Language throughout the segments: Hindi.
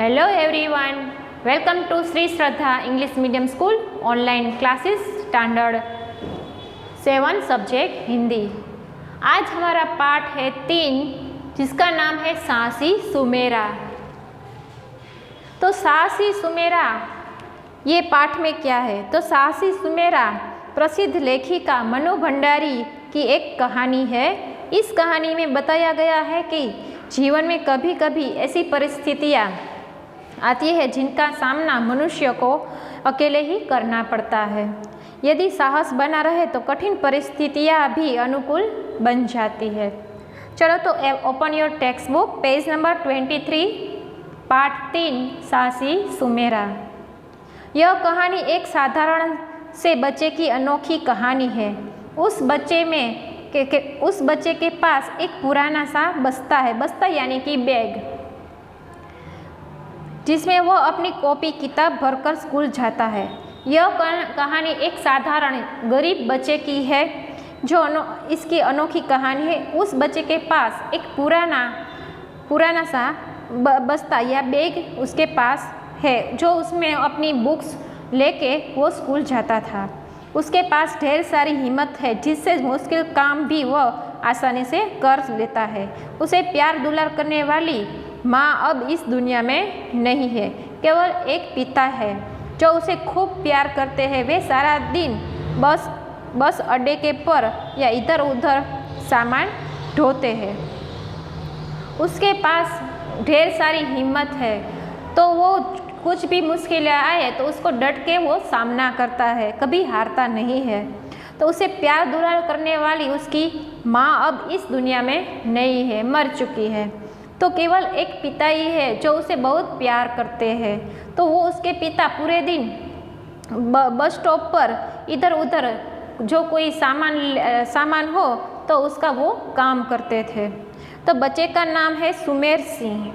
Hello everyone, welcome to Sri Shraddha English Medium School online classes standard 7 subject Hindi. आज हमारा पाठ है 3 जिसका नाम है साहसी सुमेरा। तो साहसी सुमेरा ये पाठ में क्या है? तो साहसी सुमेरा प्रसिद्ध लेखिका मनु भंडारी की एक कहानी है। इस कहानी में बताया गया है कि जीवन में कभी कभी ऐसी परिस्थितियाँ आती है जिनका सामना मनुष्य को अकेले ही करना पड़ता है। यदि साहस बना रहे तो कठिन परिस्थितियाँ भी अनुकूल बन जाती है। चलो तो open your text book, page number 23, पाठ 3 साहसी सुमेरा। यह कहानी एक साधारण से बच्चे की अनोखी कहानी है। उस बच्चे के पास एक पुराना सा बस्ता है, बस्ता यानी कि बैग, जिसमें वह अपनी कॉपी किताब भरकर स्कूल जाता है। यह कहानी एक साधारण गरीब बच्चे की है। जो इसकी अनोखी कहानी है, उस बच्चे के पास एक पुराना सा बस्ता या बैग उसके पास है, जो उसमें अपनी बुक्स लेके वो स्कूल जाता था। उसके पास ढेर सारी हिम्मत है, जिससे मुश्किल काम भी वह आसानी से कर लेता है। उसे प्यार दुलार करने वाली माँ अब इस दुनिया में नहीं है, केवल एक पिता है जो उसे खूब प्यार करते हैं। वे सारा दिन बस अड्डे के पर या इधर उधर सामान ढोते हैं। उसके पास ढेर सारी हिम्मत है, तो वो कुछ भी मुश्किलें आए तो उसको डट के वो सामना करता है, कभी हारता नहीं है। तो उसे प्यार दुलार करने वाली उसकी माँ अब इस दुनिया में नहीं है, मर चुकी है। तो केवल एक पिता ही है जो उसे बहुत प्यार करते हैं। तो वो उसके पिता पूरे दिन बस स्टॉप पर इधर उधर जो कोई सामान हो तो उसका वो काम करते थे। तो बच्चे का नाम है सुमेर सिंह,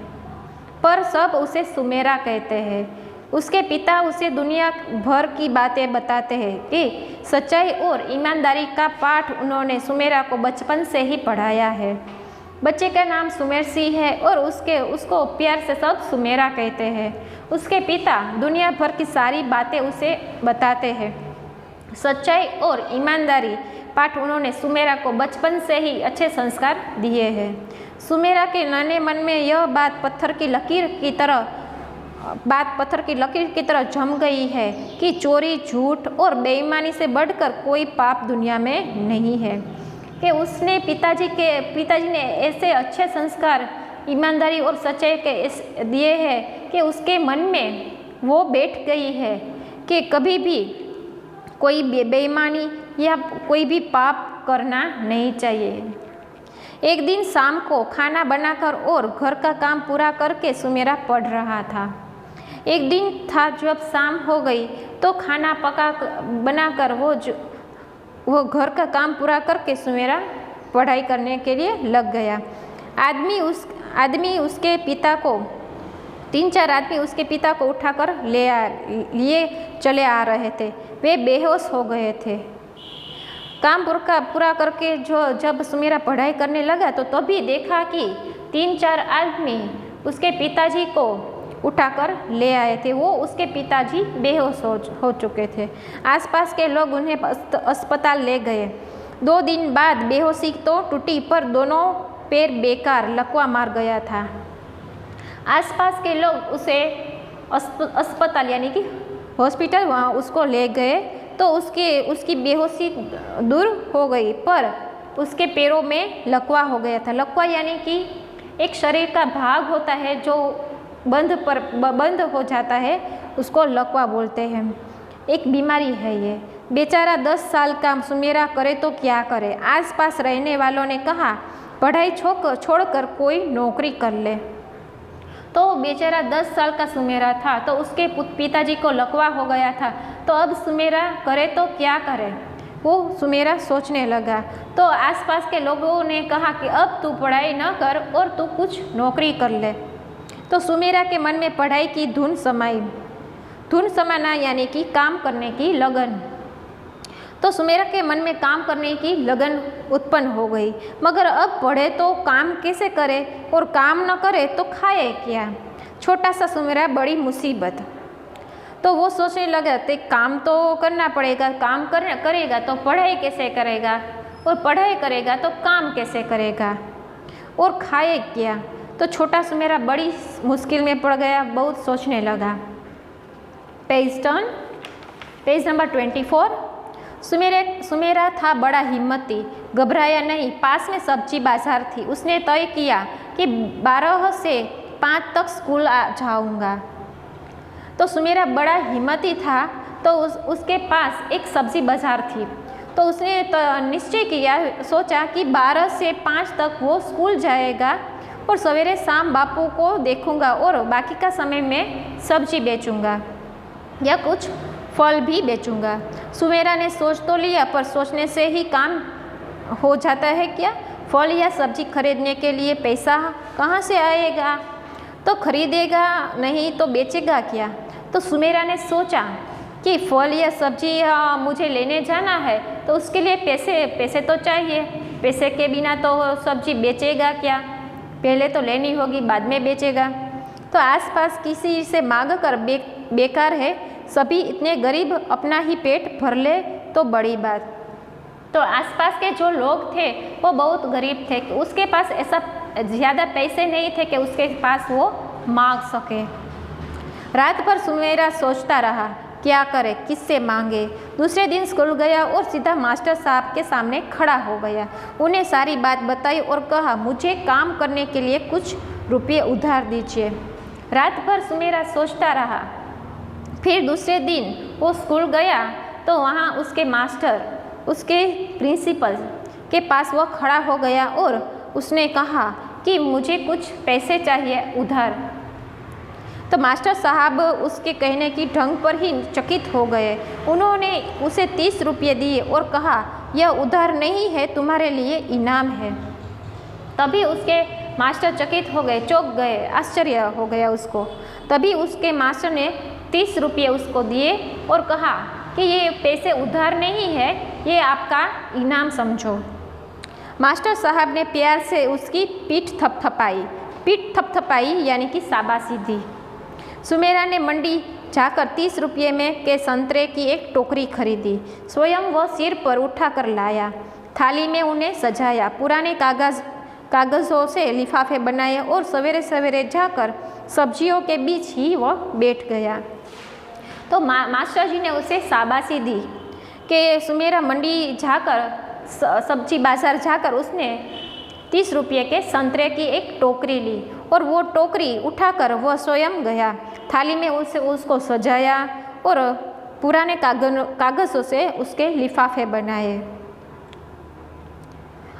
पर सब उसे सुमेरा कहते हैं। उसके पिता उसे दुनिया भर की बातें बताते हैं कि सच्चाई और ईमानदारी का पाठ उन्होंने सुमेरा को बचपन से ही पढ़ाया है। बच्चे का नाम सुमेर सिंह है और उसको प्यार से सब सुमेरा कहते हैं। उसके पिता दुनिया भर की सारी बातें उसे बताते हैं। सच्चाई और ईमानदारी पाठ उन्होंने सुमेरा को बचपन से ही अच्छे संस्कार दिए हैं। सुमेरा के नन्हे मन में यह बात पत्थर की लकीर की तरह जम गई है कि चोरी, झूठ और बेईमानी से बढ़कर कोई पाप दुनिया में नहीं है। कि उसने पिताजी ने ऐसे अच्छे संस्कार, ईमानदारी और सच्चाई के दिए हैं कि उसके मन में वो बैठ गई है कि कभी भी कोई बेईमानी या कोई भी पाप करना नहीं चाहिए। एक दिन शाम को खाना बनाकर और घर का काम पूरा करके सुमेरा पढ़ रहा था। एक दिन था जब शाम हो गई तो खाना बनाकर वो घर का काम पूरा करके सुमेरा पढ़ाई करने के लिए लग गया। तीन चार आदमी उसके पिता को उठाकर लिए चले आ रहे थे। वे बेहोश हो गए थे। काम पूरा करके जब सुमेरा पढ़ाई करने लगा तो तभी देखा कि 3-4 आदमी उसके पिताजी को उठाकर ले आए थे। वो उसके पिताजी बेहोश हो चुके थे। आसपास के लोग उन्हें अस्पताल ले गए। 2 दिन बाद बेहोशी तो टूटी, पर दोनों पैर बेकार लकवा मार गया था। आसपास के लोग उसे अस्पताल यानी कि हॉस्पिटल वहाँ उसको ले गए तो उसकी बेहोशी दूर हो गई, पर उसके पैरों में लकवा हो गया था। लकवा यानी कि एक शरीर का भाग होता है जो बंद हो जाता है, उसको लकवा बोलते हैं। एक बीमारी है ये। बेचारा 10 साल का सुमेरा करे तो क्या करे। आसपास रहने वालों ने कहा पढ़ाई छोड़कर कोई नौकरी कर ले। तो बेचारा 10 साल का सुमेरा था, तो उसके पिताजी को लकवा हो गया था। तो अब सुमेरा करे तो क्या करे, वो सुमेरा सोचने लगा। तो आसपास के लोगों ने कहा कि अब तू पढ़ाई न कर और तू कुछ नौकरी कर ले। तो सुमेरा के मन में पढ़ाई की धुन समाना यानी कि काम करने की लगन। तो सुमेरा के मन में काम करने की लगन उत्पन्न हो गई। मगर अब पढ़े तो काम कैसे करे और काम न करे तो खाए क्या। छोटा सा सुमेरा बड़ी मुसीबत। तो वो सोचने लगा तो काम तो करना पड़ेगा, काम करेगा तो पढ़ाई कैसे करेगा, और पढ़ाई करेगा तो काम कैसे करेगा, और खाए क्या। तो छोटा सुमेरा बड़ी मुश्किल में पड़ गया, बहुत सोचने लगा। Page number 24। सुमेरा था बड़ा हिम्मती, घबराया नहीं। पास में सब्जी बाजार थी। उसने तय किया कि 12 से 5 तक स्कूल जाऊंगा। तो सुमेरा बड़ा हिम्मती था, तो उसके पास एक सब्जी बाजार थी। तो उसने तो निश्चय किया, सोचा कि 12 से 5 तक वो स्कूल जाएगा और सवेरे शाम बापू को देखूंगा और बाकी का समय में सब्जी बेचूंगा या कुछ फल भी बेचूंगा। सुमेरा ने सोच तो लिया, पर सोचने से ही काम हो जाता है क्या? फल या सब्जी खरीदने के लिए पैसा कहाँ से आएगा? तो खरीदेगा नहीं तो बेचेगा क्या? तो सुमेरा ने सोचा कि फल या सब्जी मुझे लेने जाना है तो उसके लिए पैसे तो चाहिए। पैसे के बिना तो सब्जी बेचेगा क्या? पहले तो लेनी होगी, बाद में बेचेगा। तो आसपास किसी से मांग कर बेकार है। सभी इतने गरीब, अपना ही पेट भर ले तो बड़ी बात। तो आसपास के जो लोग थे वो बहुत गरीब थे, उसके पास ऐसा ज़्यादा पैसे नहीं थे कि उसके पास वो मांग सके। रात भर सुमेरा सोचता रहा, क्या करे, किससे मांगे। दूसरे दिन स्कूल गया और सीधा मास्टर साहब के सामने खड़ा हो गया। उन्हें सारी बात बताई और कहा, मुझे काम करने के लिए कुछ रुपये उधार दीजिए। रात भर सुमेरा सोचता रहा। फिर दूसरे दिन वो स्कूल गया तो वहाँ उसके मास्टर, उसके प्रिंसिपल के पास वो खड़ा हो गया और उसने कहा कि मुझे कुछ पैसे चाहिए उधार। तो मास्टर साहब उसके कहने की ढंग पर ही चकित हो गए। उन्होंने उसे 30 रुपये दिए और कहा, यह उधार नहीं है, तुम्हारे लिए इनाम है। तभी उसके मास्टर चकित हो गए, चौंक गए, आश्चर्य हो गया उसको। तभी उसके मास्टर ने 30 रुपये उसको दिए और कहा कि ये पैसे उधार नहीं है, ये आपका इनाम समझो। मास्टर साहब ने प्यार से उसकी पीठ थपथपाई यानी कि शाबाशी दी। सुमेरा ने मंडी जाकर 30 रुपये में के संतरे की एक टोकरी खरीदी। स्वयं वह सिर पर उठाकर लाया। थाली में उन्हें सजाया, पुराने कागज़ों से लिफाफे बनाए और सवेरे सवेरे जाकर सब्जियों के बीच ही वह बैठ गया। तो मास्टर जी ने उसे शाबाशी दी कि सुमेरा मंडी जाकर, सब्जी बाजार जाकर उसने 30 रुपये के संतरे की एक टोकरी ली और वो टोकरी उठाकर वह स्वयं गया। थाली में उसको सजाया और पुराने कागज़ों से उसके लिफाफे बनाए।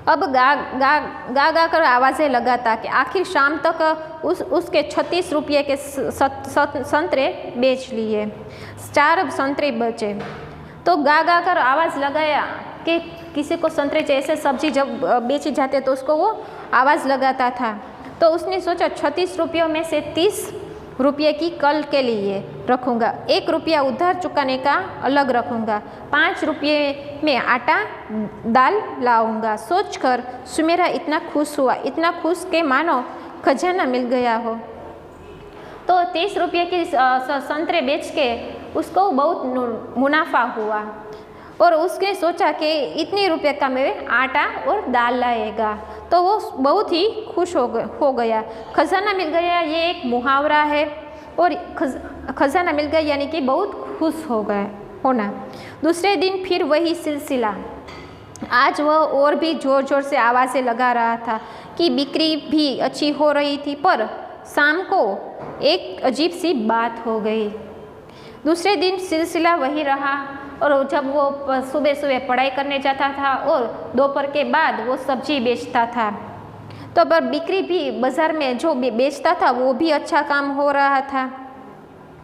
अब गा कर आवाज़ें लगाता कि आखिर शाम तक उसके 36 रुपये के संतरे बेच लिए। 4 संतरे बचे। तो गा कर आवाज़ लगाया कि किसी को संतरे जैसे सब्जी जब बेची जाते तो उसको वो आवाज़ लगाता था। तो उसने सोचा 36 रुपयों में से 30 रुपये की कल के लिए रखूँगा, 1 रुपया उधार चुकाने का अलग रखूँगा, 5 रुपये में आटा दाल लाऊंगा। सोचकर सुमेरा इतना खुश हुआ, इतना खुश के मानो खजाना मिल गया हो। तो 30 रुपये की संतरे बेच के उसको बहुत मुनाफा हुआ और उसने सोचा कि इतने रुपये का मैं आटा और दाल लाएगा। तो वो बहुत ही खुश हो गया। खजाना मिल गया, ये एक मुहावरा है। और खजाना मिल गया यानी कि बहुत खुश हो गए होना। दूसरे दिन फिर वही सिलसिला। आज वह और भी ज़ोर ज़ोर से आवाज़ें लगा रहा था कि बिक्री भी अच्छी हो रही थी, पर शाम को एक अजीब सी बात हो गई। दूसरे दिन सिलसिला वही रहा और जब वो सुबह सुबह पढ़ाई करने जाता था और दोपहर के बाद वो सब्जी बेचता था, तो पर बिक्री भी बाज़ार में जो बेचता था वो भी अच्छा काम हो रहा था।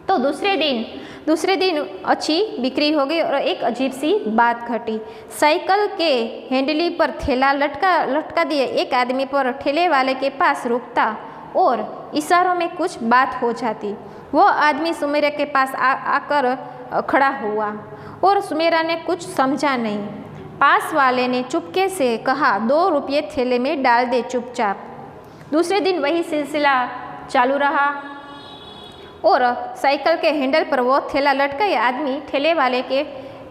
तो दूसरे दिन अच्छी बिक्री हो गई और एक अजीब सी बात घटी। साइकिल के हैंडली पर थैला लटका दिए एक आदमी पर ठेले वाले के पास रुकता और इशारों में कुछ बात हो जाती। वो आदमी सुमेरा के पास आकर खड़ा हुआ और सुमेरा ने कुछ समझा नहीं। पास वाले ने चुपके से कहा, 2 रुपये थैले में डाल दे चुपचाप। दूसरे दिन वही सिलसिला चालू रहा। और साइकिल के हैंडल पर वो थैला लटकाए आदमी ठेले वाले के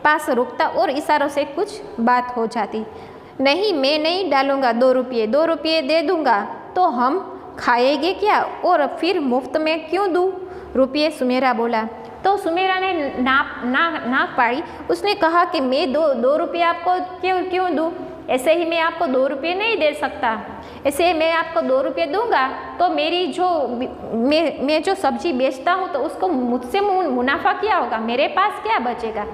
पास रुकता और इशारों से कुछ बात हो जाती। नहीं, मैं नहीं डालूंगा 2 रुपये, 2 रुपये दे दूंगा तो हम खाएंगे क्या, और फिर मुफ्त में क्यों दूँ रुपये, सुमेरा बोला। तो सुमेरा ने नाक पाड़ी। उसने कहा कि मैं दो रुपये आपको क्यों दूँ, ऐसे ही मैं आपको 2 रुपये नहीं दे सकता। ऐसे मैं आपको 2 रुपये दूंगा तो मेरी जो मैं जो सब्जी बेचता हूँ तो उसको मुझसे मुनाफा क्या होगा, मेरे पास क्या बचेगा,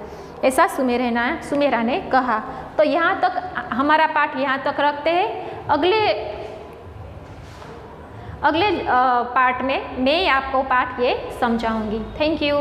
ऐसा सुमेरा ने कहा। तो यहाँ तक हमारा पाठ यहाँ तक रखते हैं। अगले पार्ट में मैं आपको पाठ ये समझाऊंगी। Thank you.